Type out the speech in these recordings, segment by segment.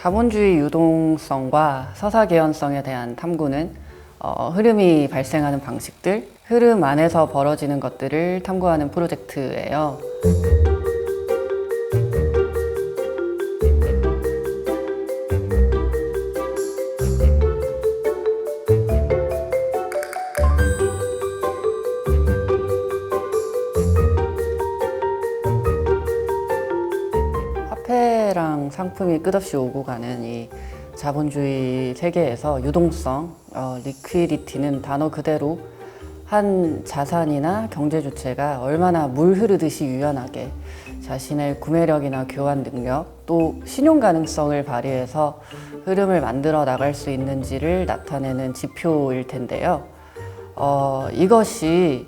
자본주의 유동성과 서사 개연성에 대한 탐구는 흐름이 발생하는 방식들, 흐름 안에서 벌어지는 것들을 탐구하는 프로젝트예요. 화폐랑 상품이 끝없이 오고 가는 이 자본주의 세계에서 유동성, 리퀴디티는 단어 그대로 한 자산이나 경제 주체가 얼마나 물 흐르듯이 유연하게 자신의 구매력이나 교환 능력, 또 신용 가능성을 발휘해서 흐름을 만들어 나갈 수 있는지를 나타내는 지표일 텐데요. 이것이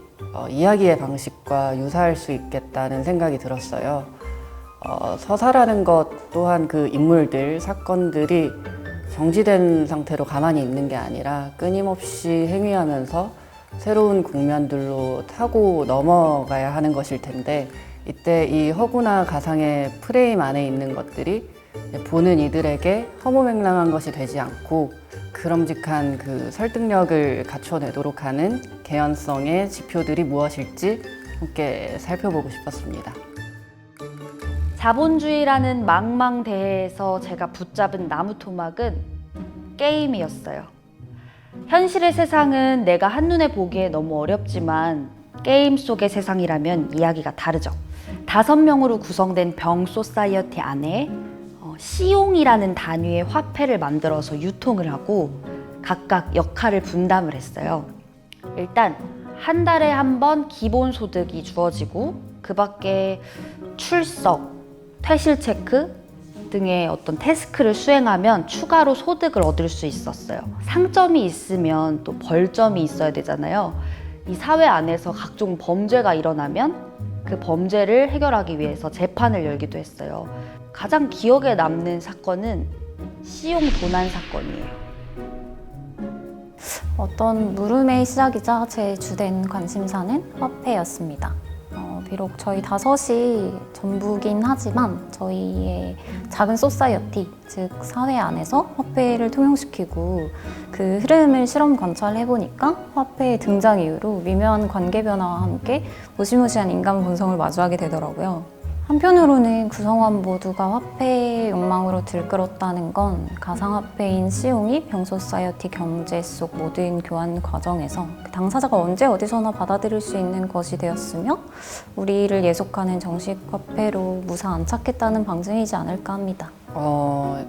이야기의 방식과 유사할 수 있겠다는 생각이 들었어요. 서사라는 것 또한 그 인물들, 사건들이 정지된 상태로 가만히 있는 게 아니라 끊임없이 행위하면서 새로운 국면들로 타고 넘어가야 하는 것일 텐데, 이때 이 허구나 가상의 프레임 안에 있는 것들이 보는 이들에게 허무맹랑한 것이 되지 않고 그럼직한 그 설득력을 갖춰내도록 하는 개연성의 지표들이 무엇일지 함께 살펴보고 싶었습니다. 자본주의라는 망망대해에서 제가 붙잡은 나무토막은 게임이었어요. 현실의 세상은 내가 한눈에 보기에 너무 어렵지만 게임 속의 세상이라면 이야기가 다르죠. 5명으로 구성된 병 소사이어티 안에 시용이라는 단위의 화폐를 만들어서 유통을 하고 각각 역할을 분담을 했어요. 일단 한 달에 한 번 기본소득이 주어지고 그 밖에 출석, 퇴실 체크 등의 어떤 태스크를 수행하면 추가로 소득을 얻을 수 있었어요. 상점이 있으면 또 벌점이 있어야 되잖아요. 이 사회 안에서 각종 범죄가 일어나면 그 범죄를 해결하기 위해서 재판을 열기도 했어요. 가장 기억에 남는 사건은 시용 도난 사건이에요. 어떤 물음의 시작이자 제 주된 관심사는 화폐였습니다. 비록 저희 5이 전부긴 하지만 저희의 작은 소사이어티, 즉 사회 안에서 화폐를 통용시키고 그 흐름을 실험 관찰해보니까 화폐의 등장 이후로 미묘한 관계 변화와 함께 무시무시한 인간 본성을 마주하게 되더라고요. 한편으로는 구성원 모두가 화폐 욕망으로 들끓었다는 건 가상화폐인 시용이 병소사이어티 경제 속 모든 교환 과정에서 그 당사자가 언제 어디서나 받아들일 수 있는 것이 되었으며 우리를 예속하는 정식 화폐로 무사 안착했다는 방증이지 않을까 합니다.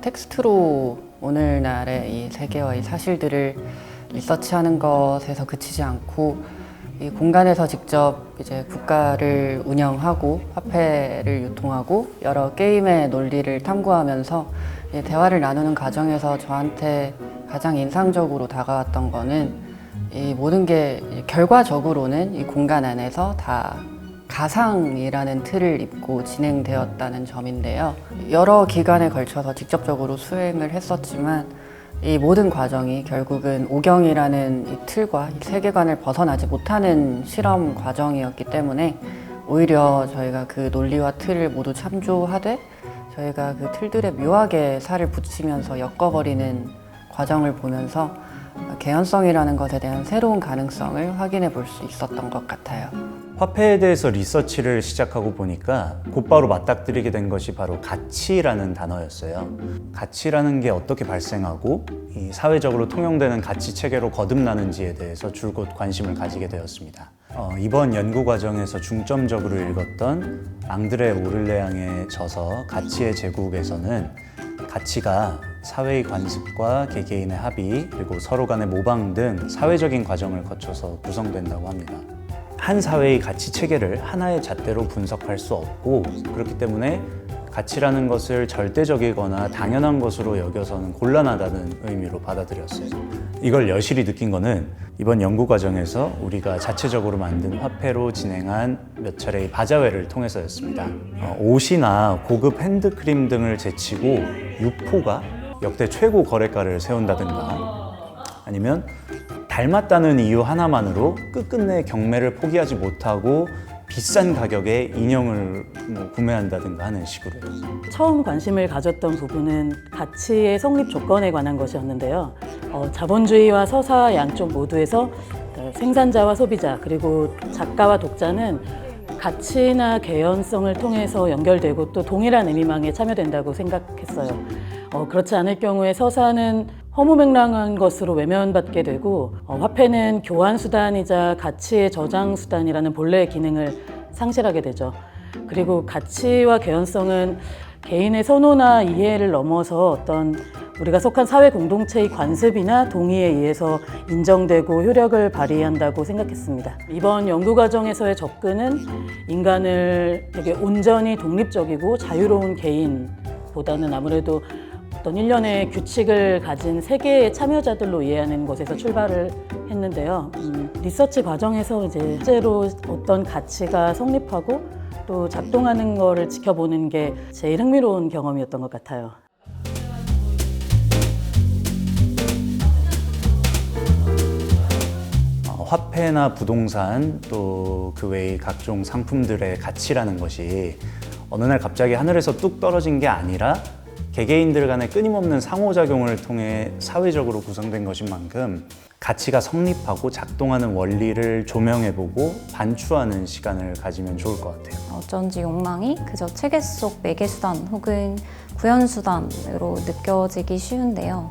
텍스트로 오늘날의 이 세계와 이 사실들을 리서치하는 것에서 그치지 않고 이 공간에서 직접 이제 국가를 운영하고 화폐를 유통하고 여러 게임의 논리를 탐구하면서 대화를 나누는 과정에서 저한테 가장 인상적으로 다가왔던 거는 이 모든 게 결과적으로는 이 공간 안에서 다 가상이라는 틀을 입고 진행되었다는 점인데요. 여러 기간에 걸쳐서 직접적으로 수행을 했었지만 이 모든 과정이 결국은 오경이라는 이 틀과 이 세계관을 벗어나지 못하는 실험 과정이었기 때문에 오히려 저희가 그 논리와 틀을 모두 참조하되 저희가 그 틀들에 묘하게 살을 붙이면서 엮어버리는 과정을 보면서 개연성이라는 것에 대한 새로운 가능성을 확인해 볼 수 있었던 것 같아요. 화폐에 대해서 리서치를 시작하고 보니까 곧바로 맞닥뜨리게 된 것이 바로 가치라는 단어였어요. 가치라는 게 어떻게 발생하고 이 사회적으로 통용되는 가치 체계로 거듭나는지에 대해서 줄곧 관심을 가지게 되었습니다. 이번 연구 과정에서 중점적으로 읽었던 앙드레 오를레앙의 저서 가치의 제국에서는 가치가 사회의 관습과 개개인의 합의, 그리고 서로 간의 모방 등 사회적인 과정을 거쳐서 구성된다고 합니다. 한 사회의 가치 체계를 하나의 잣대로 분석할 수 없고, 그렇기 때문에 가치라는 것을 절대적이거나 당연한 것으로 여겨서는 곤란하다는 의미로 받아들였어요. 이걸 여실히 느낀 거는 이번 연구 과정에서 우리가 자체적으로 만든 화폐로 진행한 몇 차례의 바자회를 통해서였습니다. 옷이나 고급 핸드크림 등을 제치고 유포가 역대 최고 거래가를 세운다든가, 아니면 닮았다는 이유 하나만으로 끝끝내 경매를 포기하지 못하고 비싼 가격에 인형을 뭐 구매한다든가 하는 식으로요. 처음 관심을 가졌던 부분은 가치의 성립 조건에 관한 것이었는데요. 자본주의와 서사 양쪽 모두에서 생산자와 소비자 그리고 작가와 독자는 가치나 개연성을 통해서 연결되고 또 동일한 의미망에 참여된다고 생각했어요. 그렇지 않을 경우에 서사는 허무맹랑한 것으로 외면받게 되고 화폐는 교환 수단이자 가치의 저장 수단이라는 본래의 기능을 상실하게 되죠. 그리고 가치와 개연성은 개인의 선호나 이해를 넘어서 어떤 우리가 속한 사회 공동체의 관습이나 동의에 의해서 인정되고 효력을 발휘한다고 생각했습니다. 이번 연구 과정에서의 접근은 인간을 되게 온전히 독립적이고 자유로운 개인보다는 아무래도 어떤 일련의 규칙을 가진 세계의 참여자들로 이해하는 것에서 출발을 했는데요. 리서치 과정에서 이제 실제로 어떤 가치가 성립하고 또 작동하는 거를 지켜보는 게 제일 흥미로운 경험이었던 것 같아요. 화폐나 부동산 또 그 외의 각종 상품들의 가치라는 것이 어느 날 갑자기 하늘에서 뚝 떨어진 게 아니라 개개인들 간의 끊임없는 상호작용을 통해 사회적으로 구성된 것인 만큼 가치가 성립하고 작동하는 원리를 조명해보고 반추하는 시간을 가지면 좋을 것 같아요. 어쩐지 욕망이 그저 체계 속 매개수단 혹은 구현수단으로 느껴지기 쉬운데요.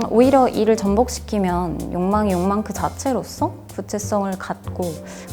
오히려 이를 전복시키면 욕망이 욕망 그 자체로서 구체성을 갖고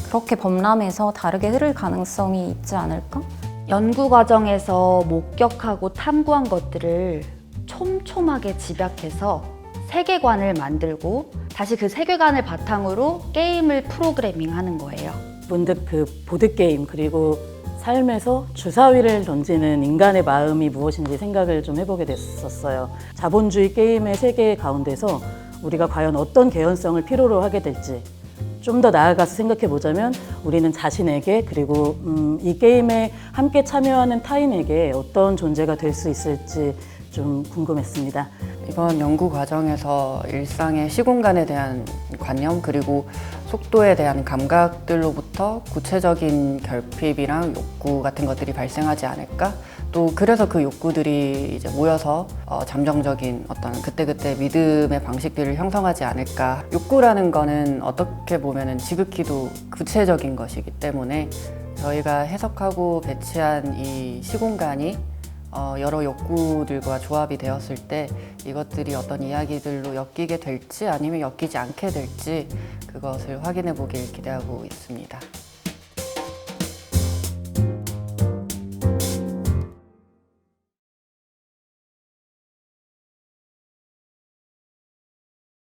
그렇게 범람해서 다르게 흐를 가능성이 있지 않을까? 연구 과정에서 목격하고 탐구한 것들을 촘촘하게 집약해서 세계관을 만들고 다시 그 세계관을 바탕으로 게임을 프로그래밍하는 거예요. 문득 그 보드게임 그리고 삶에서 주사위를 던지는 인간의 마음이 무엇인지 생각을 좀 해보게 됐었어요. 자본주의 게임의 세계 가운데서 우리가 과연 어떤 개연성을 필요로 하게 될지 좀 더 나아가서 생각해 보자면 우리는 자신에게 그리고 이 게임에 함께 참여하는 타인에게 어떤 존재가 될 수 있을지 좀 궁금했습니다. 이번 연구 과정에서 일상의 시공간에 대한 관념 그리고 속도에 대한 감각들로부터 구체적인 결핍이랑 욕구 같은 것들이 발생하지 않을까? 또 그래서 그 욕구들이 이제 모여서 잠정적인 어떤 그때그때 믿음의 방식들을 형성하지 않을까? 욕구라는 거는 어떻게 보면은 지극히도 구체적인 것이기 때문에 저희가 해석하고 배치한 이 시공간이 여러 욕구들과 조합이 되었을 때 이것들이 어떤 이야기들로 엮이게 될지 아니면 엮이지 않게 될지 그것을 확인해 보길 기대하고 있습니다.